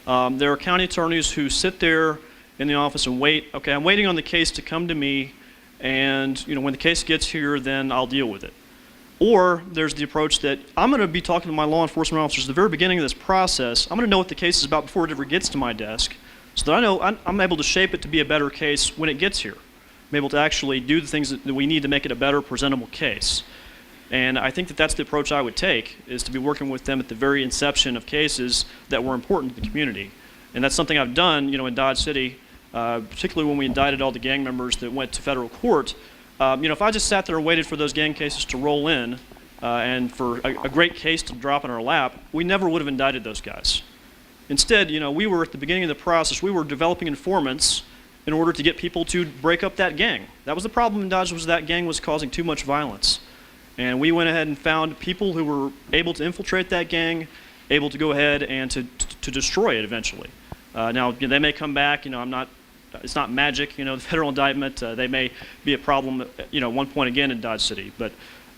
There are county attorneys who sit there in the office and wait. Okay, I'm waiting on the case to come to me, and when the case gets here, then I'll deal with it. Or there's the approach that I'm going to be talking to my law enforcement officers at the very beginning of this process. I'm going to know what the case is about before it ever gets to my desk, so that I know I'm able to shape it to be a better case when it gets here. I'm able to actually do the things that we need to make it a better, presentable case. And I think that that's the approach I would take, is to be working with them at the very inception of cases that were important to the community. And that's something I've done, in Dodge City, particularly when we indicted all the gang members that went to federal court. If I just sat there and waited for those gang cases to roll in and for a great case to drop in our lap, we never would have indicted those guys. Instead, we were at the beginning of the process, we were developing informants in order to get people to break up that gang. That was the problem in Dodge, was that gang was causing too much violence. And we went ahead and found people who were able to infiltrate that gang, able to go ahead and to destroy it eventually. Now, they may come back, it's not magic, the federal indictment, they may be a problem, at one point again in Dodge City, but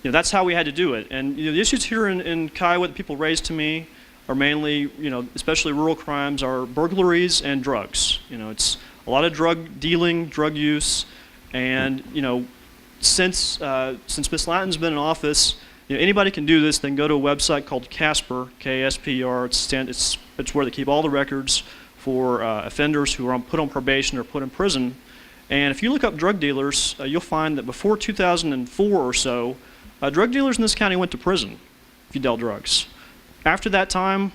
that's how we had to do it. And the issues here in Kiowa that people raise to me are mainly, especially rural crimes, are burglaries and drugs. It's a lot of drug dealing, drug use, and since Ms. Latin's been in office, anybody can do this. They can go to a website called Casper, K-S-P-R. It's where they keep all the records for offenders who are put on probation or put in prison. And if you look up drug dealers, you'll find that before 2004 or so, drug dealers in this county went to prison if you dealt drugs. After that time,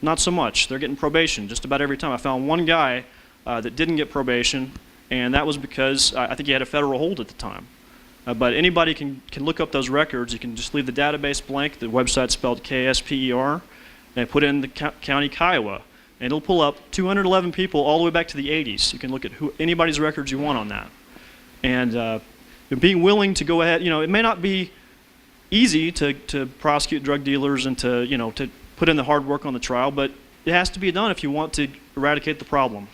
not so much. They're getting probation just about every time. I found one guy that didn't get probation, and that was because I think he had a federal hold at the time. But anybody can look up those records. You can just leave the database blank. The website's spelled K-S-P-E-R, and put in the county Kiowa. And it'll pull up 211 people all the way back to the 80s. You can look at anybody's records you want on that. And being willing to go ahead, it may not be easy to prosecute drug dealers and to put in the hard work on the trial, but it has to be done if you want to eradicate the problem,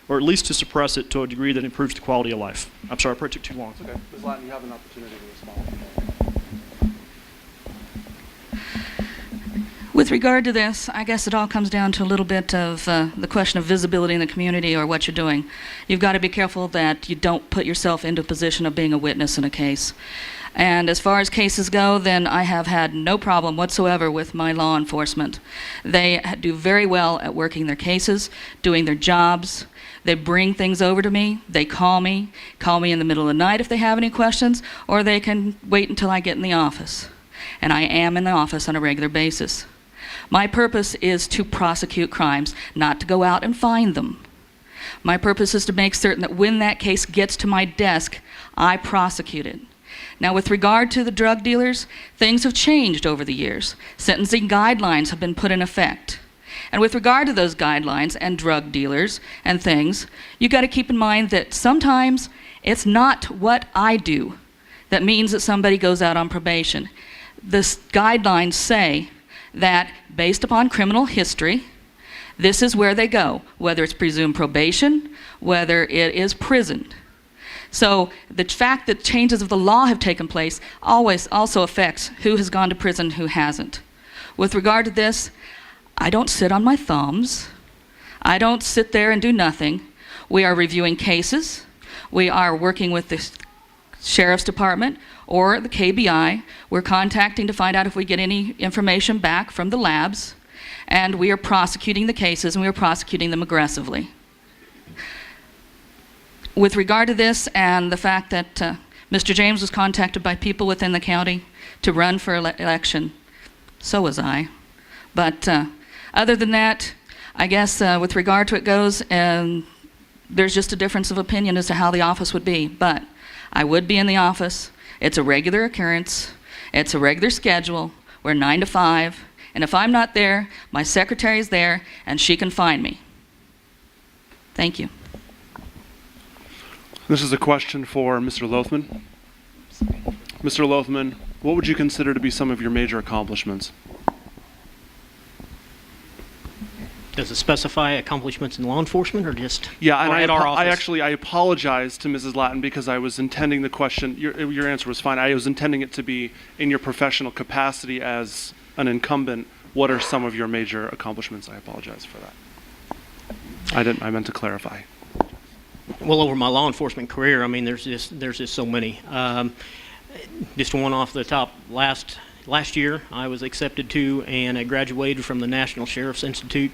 or at least to suppress it to a degree that improves the quality of life. I'm sorry, I probably took too long. Okay, Ms. Latin, you have an opportunity to respond. With regard to this, I guess it all comes down to a little bit of the question of visibility in the community or what you're doing. You've got to be careful that you don't put yourself into a position of being a witness in a case. And as far as cases go, then I have had no problem whatsoever with my law enforcement. They do very well at working their cases, doing their jobs. They bring things over to me. They call me in the middle of the night if they have any questions, or they can wait until I get in the office. And I am in the office on a regular basis. My purpose is to prosecute crimes, not to go out and find them. My purpose is to make certain that when that case gets to my desk, I prosecute it. Now, with regard to the drug dealers, things have changed over the years. Sentencing guidelines have been put in effect. And with regard to those guidelines and drug dealers and things, you got to keep in mind that sometimes it's not what I do that means that somebody goes out on probation. The guidelines say that based upon criminal history, this is where they go, whether it's presumed probation, whether it is prison. So the fact that changes of the law have taken place always also affects who has gone to prison, who hasn't. With regard to this, I don't sit on my thumbs. I don't sit there and do nothing. We are reviewing cases. We are working with the Sheriff's Department or the KBI. We're contacting to find out if we get any information back from the labs. And we are prosecuting the cases, and we are prosecuting them aggressively. With regard to this and the fact that Mr. James was contacted by people within the county to run for election, so was I. But other than that, I guess with regard to it goes, there's just a difference of opinion as to how the office would be. But I would be in the office. It's a regular occurrence. It's a regular schedule. We're 9 to 5. And if I'm not there, my secretary is there, and she can find me. Thank you. This is a question for Mr. Lothman. Mr. Lothman, what would you consider to be some of your major accomplishments? Does it specify accomplishments in law enforcement or just Yeah, and at our office? I apologize to Mrs. Lattin because I was intending the question, your answer was fine. I was intending it to be in your professional capacity as an incumbent. What are some of your major accomplishments? I apologize for that. I meant to clarify. Well, over my law enforcement career, I mean, there's just so many. Just one off the top, last year I was accepted to and I graduated from the National Sheriff's Institute.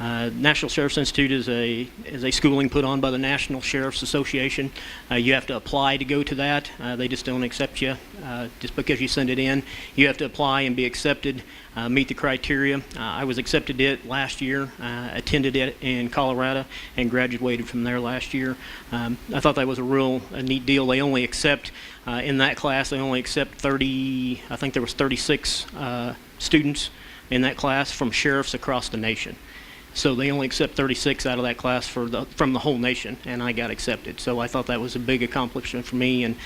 National Sheriff's Institute is a schooling put on by the National Sheriff's Association. You have to apply to go to that. They just don't accept you just because you send it in. You have to apply and be accepted, meet the criteria. I was accepted it last year, attended it in Colorado, and graduated from there last year. I thought that was a neat deal. They only accept, in that class, they only accept 30, I think there was 36 students in that class from sheriffs across the nation. So they only accept 36 out of that class from the whole nation, and I got accepted. So I thought that was a big accomplishment for me, and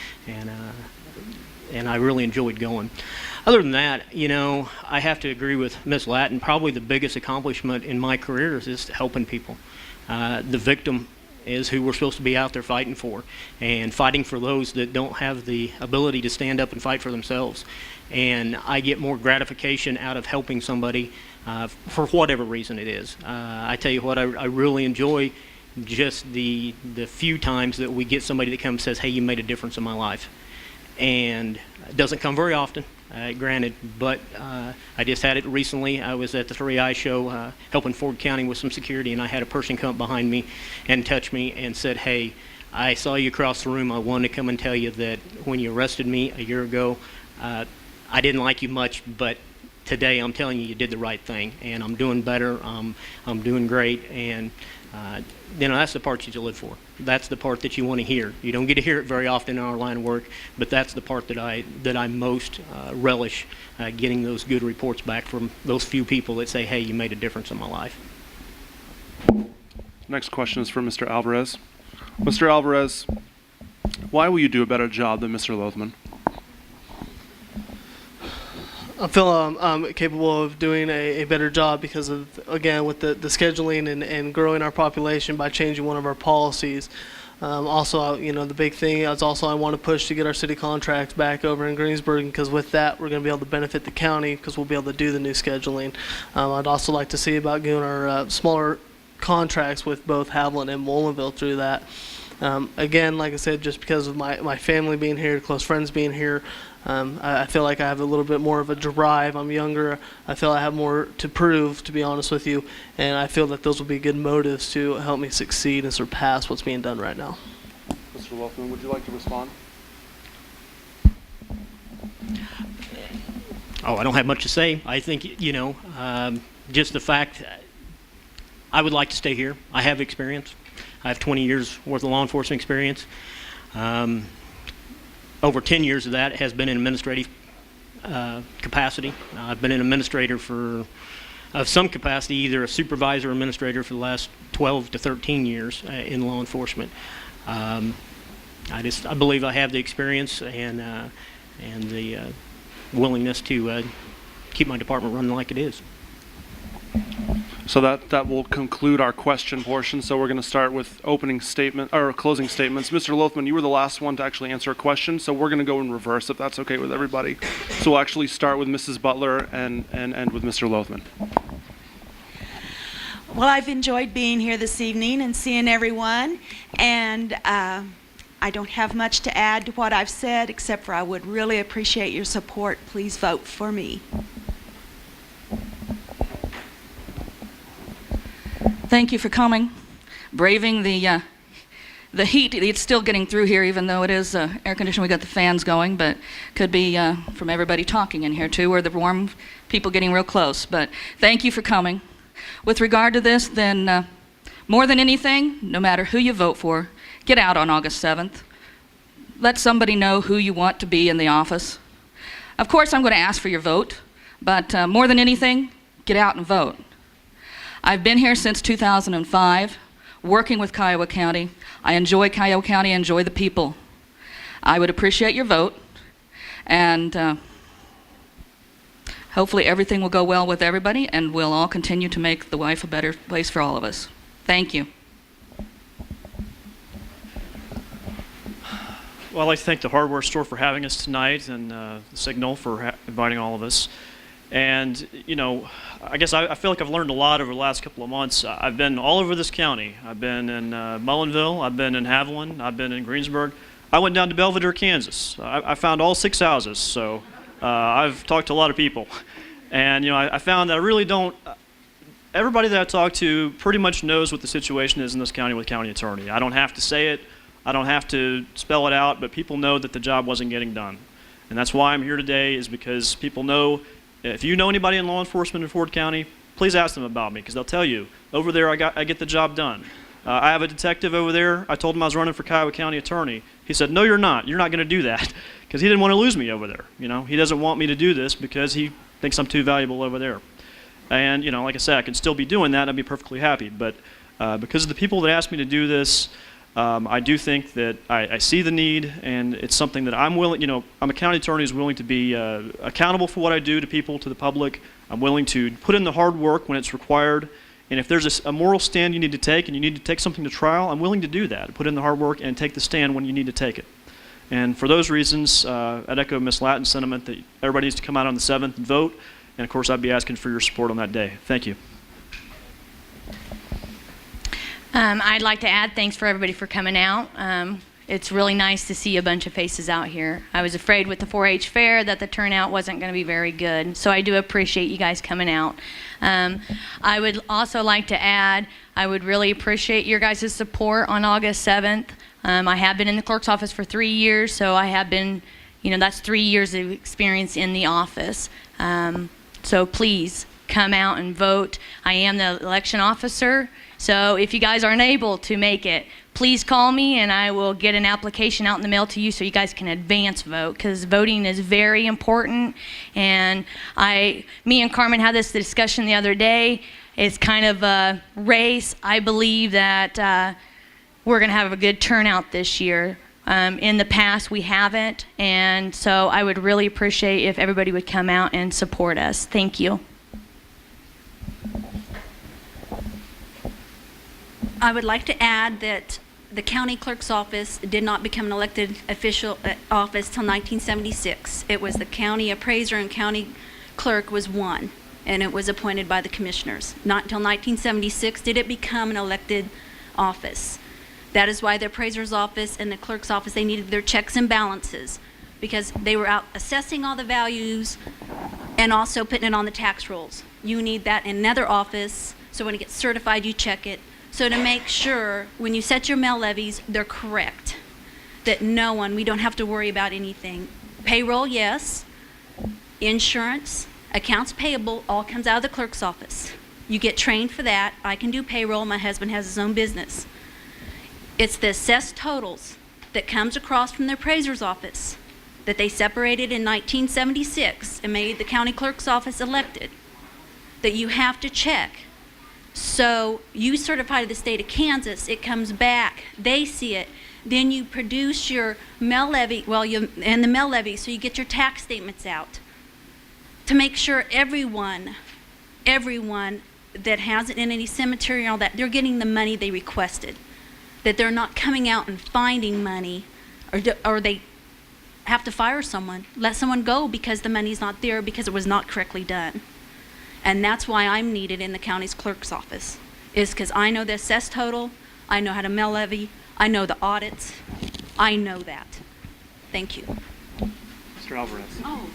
I really enjoyed going. Other than that, I have to agree with Ms. Lattin. Probably the biggest accomplishment in my career is just helping people. The victim is who we're supposed to be out there fighting for, and fighting for those that don't have the ability to stand up and fight for themselves. And I get more gratification out of helping somebody for whatever reason it is. I tell you what, I really enjoy just the few times that we get somebody that comes and says, hey, you made a difference in my life. And it doesn't come very often, granted, but I just had it recently. I was at the 3i show helping Ford County with some security, and I had a person come up behind me and touch me and said, hey, I saw you across the room. I wanted to come and tell you that when you arrested me a year ago, I didn't like you much, but today I'm telling you, you did the right thing, and I'm doing better. I'm doing great, and that's the part that you live for. That's the part that you want to hear. You don't get to hear it very often in our line of work, but that's the part that I most relish, getting those good reports back from those few people that say, hey, you made a difference in my life. Next question is for Mr. Alvarez. Mr. Alvarez, why will you do a better job than Mr. Lothman? I feel I'm capable of doing a better job because of, again, with the scheduling and growing our population by changing one of our policies. Also, the big thing is also I want to push to get our city contracts back over in Greensburg, because with that we're going to be able to benefit the county because we'll be able to do the new scheduling. I'd also like to see about doing our smaller contracts with both Haviland and Molinville through that. Again, like I said, just because of my family being here, close friends being here, I feel like I have a little bit more of a drive. I'm younger. I feel I have more to prove, to be honest with you, and I feel that those will be good motives to help me succeed and surpass what's being done right now. Mr. Lothman, would you like to respond? Oh, I don't have much to say. I think, just the fact I would like to stay here. I have experience. I have 20 years worth of law enforcement experience. Over 10 years of that has been in administrative capacity. I've been an administrator of some capacity, either a supervisor or administrator for the last 12 to 13 years in law enforcement. I believe I have the experience and the willingness to keep my department running like it is. So that will conclude our question portion. So we're going to start with opening statement or closing statements. Mr. Lothman, you were the last one to actually answer a question, so we're going to go in reverse if that's okay with everybody. So we'll actually start with Mrs. Butler and end with Mr. Lothman. Well, I've enjoyed being here this evening and seeing everyone, and I don't have much to add to what I've said, except for I would really appreciate your support. Please vote for me. Thank you for coming, braving the heat. It's still getting through here, even though it is air conditioned. We got the fans going, but could be from everybody talking in here too, or the warm people getting real close. But thank you for coming. With regard to this, then, more than anything, no matter who you vote for, get out on August 7th. Let somebody know who you want to be in the office. Of course, I'm going to ask for your vote, but more than anything, get out and vote. I've been here since 2005, working with Kiowa County. I enjoy Kiowa County, I enjoy the people. I would appreciate your vote, and hopefully everything will go well with everybody, and we'll all continue to make the life a better place for all of us. Thank you. Well, I'd like to thank the hardware store for having us tonight, and the Signal for inviting all of us. And, I guess I feel like I've learned a lot over the last couple of months. I've been all over this county. I've been in Mullinville, I've been in Haviland, I've been in Greensburg. I went down to Belvedere, Kansas. I found all 6 houses, so I've talked to a lot of people. And, I found that I really don't, everybody that I talk to pretty much knows what the situation is in this county with county attorney. I don't have to say it, I don't have to spell it out, but people know that the job wasn't getting done. And that's why I'm here today, is because people know. If you know anybody in law enforcement in Ford County, please ask them about me, because they'll tell you, over there I get the job done. I have a detective over there. I told him I was running for Kiowa County attorney. He said, no, you're not. You're not going to do that, because he didn't want to lose me over there. He doesn't want me to do this because he thinks I'm too valuable over there. And, like I said, I can still be doing that and I'd be perfectly happy. But because of the people that asked me to do this, I do think that I see the need, and it's something that I'm willing, I'm a county attorney who's willing to be accountable for what I do to people, to the public. I'm willing to put in the hard work when it's required. And if there's a moral stand you need to take, and you need to take something to trial, I'm willing to do that, put in the hard work and take the stand when you need to take it. And for those reasons, I'd echo Ms. Lattin's sentiment that everybody needs to come out on the 7th and vote. And of course, I'd be asking for your support on that day. Thank you. I'd like to add thanks for everybody for coming out. It's really nice to see a bunch of faces out here. I was afraid with the 4-H fair that the turnout wasn't going to be very good, so I do appreciate you guys coming out. I would also like to add, I would really appreciate your guys' support on August 7th. I have been in the clerk's office for 3 years, so I have been, that's 3 years of experience in the office. So please come out and vote. I am the election officer. So if you guys aren't able to make it, please call me and I will get an application out in the mail to you so you guys can advance vote, because voting is very important. And me and Carmen had this discussion the other day. It's kind of a race. I believe that we're going to have a good turnout this year. In the past, we haven't. And so I would really appreciate if everybody would come out and support us. Thank you. I would like to add that the county clerk's office did not become an elected official office till 1976. It was the county appraiser and county clerk was one, and it was appointed by the commissioners. Not until 1976 did it become an elected office. That is why the appraiser's office and the clerk's office, they needed their checks and balances, because they were out assessing all the values and also putting it on the tax rolls. You need that in another office, so when it gets certified, you check it. So to make sure when you set your mill levies, they're correct, that we don't have to worry about anything. Payroll, yes. Insurance, accounts payable, all comes out of the clerk's office. You get trained for that. I can do payroll. My husband has his own business. It's the assessed totals that comes across from the appraiser's office that they separated in 1976 and made the county clerk's office elected, that you have to check. So you certify to the state of Kansas, it comes back, they see it, then you produce your mill levy, and the mill levy, so you get your tax statements out to make sure everyone that has it in any cemetery and all that, they're getting the money they requested, that they're not coming out and finding money, or they have to fire someone, let someone go because the money's not there because it was not correctly done. And that's why I'm needed in the county's clerk's office, is because I know the assessed total, I know how to mill levy, I know the audits, I know that. Thank you. Mr. Alvarez. Oh.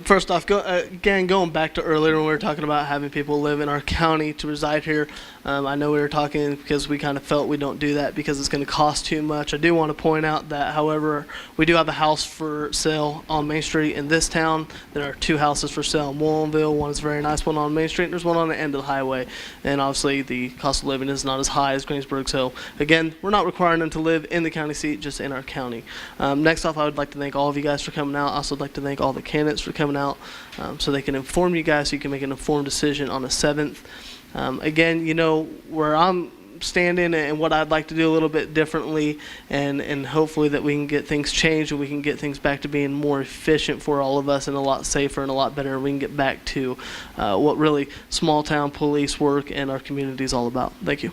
First off, going back to earlier when we were talking about having people live in our county to reside here, I know we were talking because we kind of felt we don't do that because it's going to cost too much. I do want to point out that, however, we do have a house for sale on Main Street in this town. There are 2 houses for sale in Wallenville. One is a very nice one on Main Street, and there's one on the end of the highway. And obviously, the cost of living is not as high as Greensburg. So, again, we're not requiring them to live in the county seat, just in our county. Next off, I would like to thank all of you guys for coming out. I also would like to thank all the candidates for coming out so they can inform you guys so you can make an informed decision on the 7th. Again, you know, where I'm standing and what I'd like to do a little bit differently, and hopefully that we can get things changed and we can get things back to being more efficient for all of us and a lot safer and a lot better, and we can get back to what really small town police work and our community is all about. Thank you.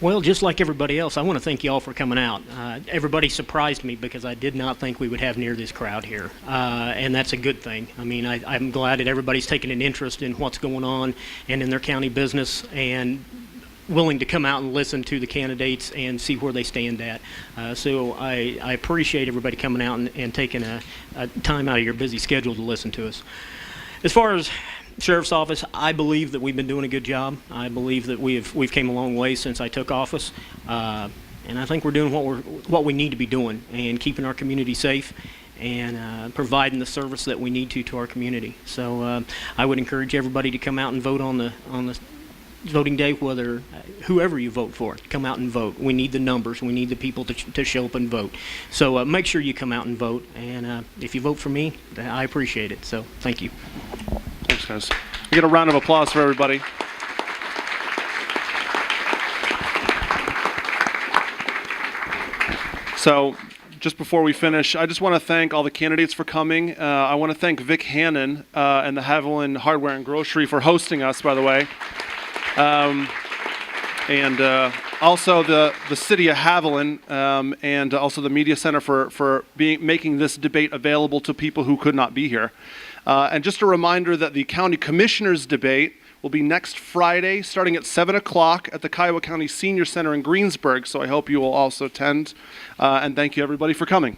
Well, just like everybody else, I want to thank you all for coming out. Everybody surprised me because I did not think we would have near this crowd here, and that's a good thing. I mean, I'm glad that everybody's taking an interest in what's going on and in their county business and willing to come out and listen to the candidates and see where they stand at. So I appreciate everybody coming out and taking a time out of your busy schedule to listen to us. As far as Sheriff's Office, I believe that we've been doing a good job. I believe that we've came a long way since I took office, and I think we're doing what we need to be doing and keeping our community safe and providing the service that we need to our community. So I would encourage everybody to come out and vote on the voting day, whoever you vote for, come out and vote. We need the numbers. We need the people to show up and vote. So make sure you come out and vote. And if you vote for me, I appreciate it. So thank you. Thanks, guys. We get a round of applause for everybody. So, just before we finish, I just want to thank all the candidates for coming. I want to thank Vic Hannon and the Haviland Hardware and Grocery for hosting us, by the way. And also the city of Haviland and also the Media Center for making this debate available to people who could not be here. And just a reminder that the County Commissioners debate will be next Friday starting at 7 o'clock at the Kiowa County Senior Center in Greensburg. So I hope you will also attend. And thank you everybody for coming.